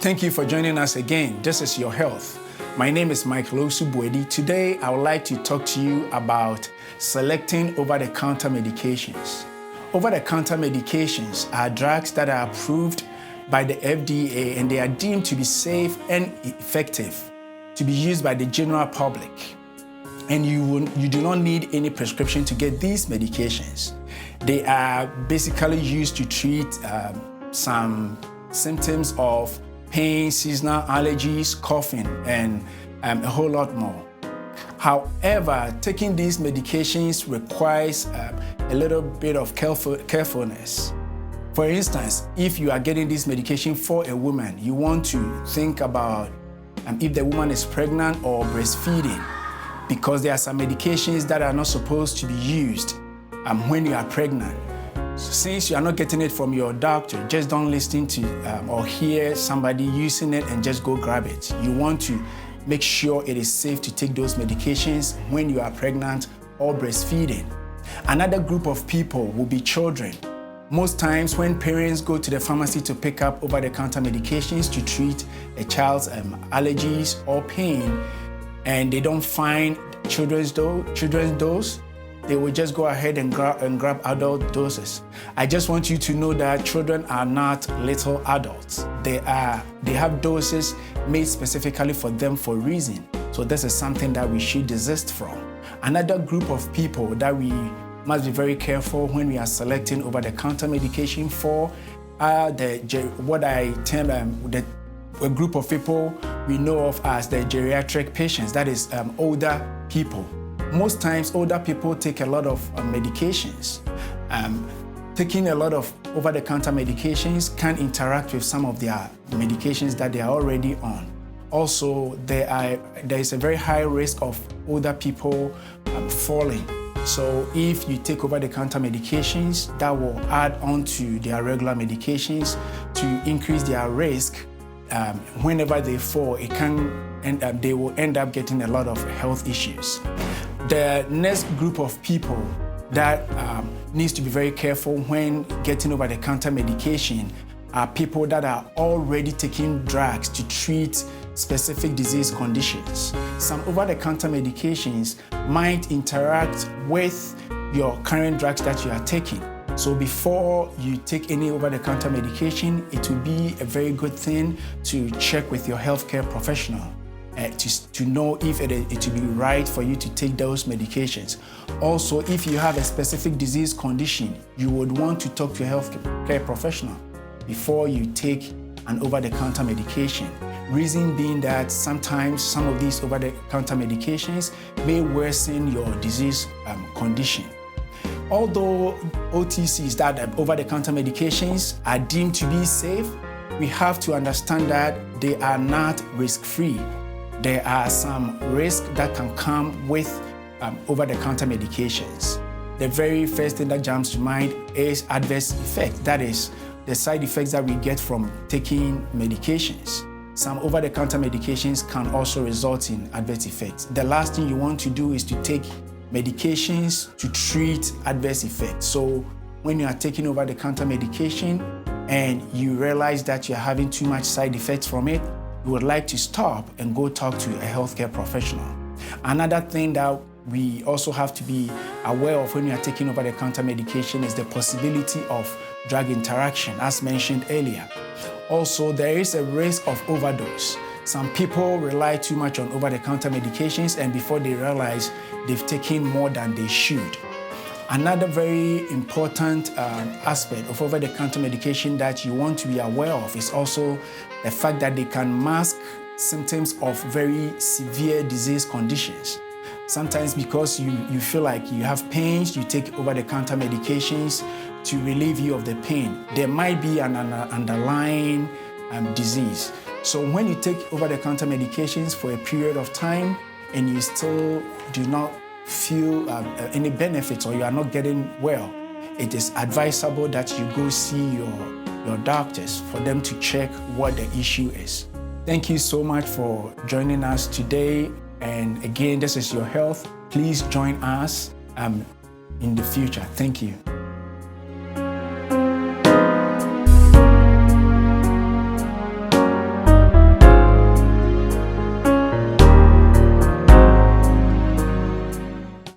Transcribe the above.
Thank you for joining us again. This is Your Health. My name is Owusu-Boadi. Today, I would like to talk to you about selecting over-the-counter medications. Over-the-counter medications are drugs that are approved by the FDA and they are deemed to be safe and effective to be used by the general public. And you do not need any prescription to get these medications. They are basically used to treat some symptoms of pain, seasonal allergies, coughing, and a whole lot more. However, taking these medications requires a little bit of carefulness. For instance, if you are getting this medication for a woman, you want to think about if the woman is pregnant or breastfeeding, because there are some medications that are not supposed to be used when you are pregnant. So since you are not getting it from your doctor, just don't listen to or hear somebody using it and just go grab it. You want to make sure it is safe to take those medications when you are pregnant or breastfeeding. Another group of people will be children. Most times when parents go to the pharmacy to pick up over-the-counter medications to treat a child's allergies or pain, and they don't find children's dose, they will just go ahead and grab adult doses. I just want you to know that children are not little adults. They have doses made specifically for them for a reason. So this is something that we should desist from. Another group of people that we must be very careful when we are selecting over-the-counter medication for are what I term a group of people we know of as the geriatric patients, that is older people. Most times, older people take a lot of medications. Taking a lot of over-the-counter medications can interact with some of their medications that they are already on. Also, there is a very high risk of older people falling. So if you take over-the-counter medications, that will add on to their regular medications to increase their risk. Whenever they fall, they will end up getting a lot of health issues. The next group of people that needs to be very careful when getting over-the-counter medication are people that are already taking drugs to treat specific disease conditions. Some over-the-counter medications might interact with your current drugs that you are taking. So before you take any over-the-counter medication, it will be a very good thing to check with your healthcare professional to know if it will be right for you to take those medications. Also, if you have a specific disease condition, you would want to talk to a healthcare professional before you take an over-the-counter medication. Reason being that sometimes some of these over-the-counter medications may worsen your disease condition. Although OTCs, that over-the-counter medications, are deemed to be safe, we have to understand that they are not risk-free. There are some risks that can come with over-the-counter medications. The very first thing that jumps to mind is adverse effects. That is, the side effects that we get from taking medications. Some over-the-counter medications can also result in adverse effects. The last thing you want to do is to take medications to treat adverse effects. So when you are taking over-the-counter medication and you realize that you're having too much side effects from it, you would like to stop and go talk to a healthcare professional. Another thing that we also have to be aware of when you are taking over-the-counter medication is the possibility of drug interaction, as mentioned earlier. Also, there is a risk of overdose. Some people rely too much on over-the-counter medications, and before they realize, they've taken more than they should. Another very important aspect of over-the-counter medication that you want to be aware of is also the fact that they can mask symptoms of very severe disease conditions. Sometimes because you feel like you have pains, you take over-the-counter medications to relieve you of the pain. There might be an underlying disease. So when you take over-the-counter medications for a period of time and you still do not feel any benefits or you are not getting well, it is advisable that you go see your doctors for them to check what the issue is. Thank you so much for joining us today. And again, this is Your Health. Please join us in the future. Thank you.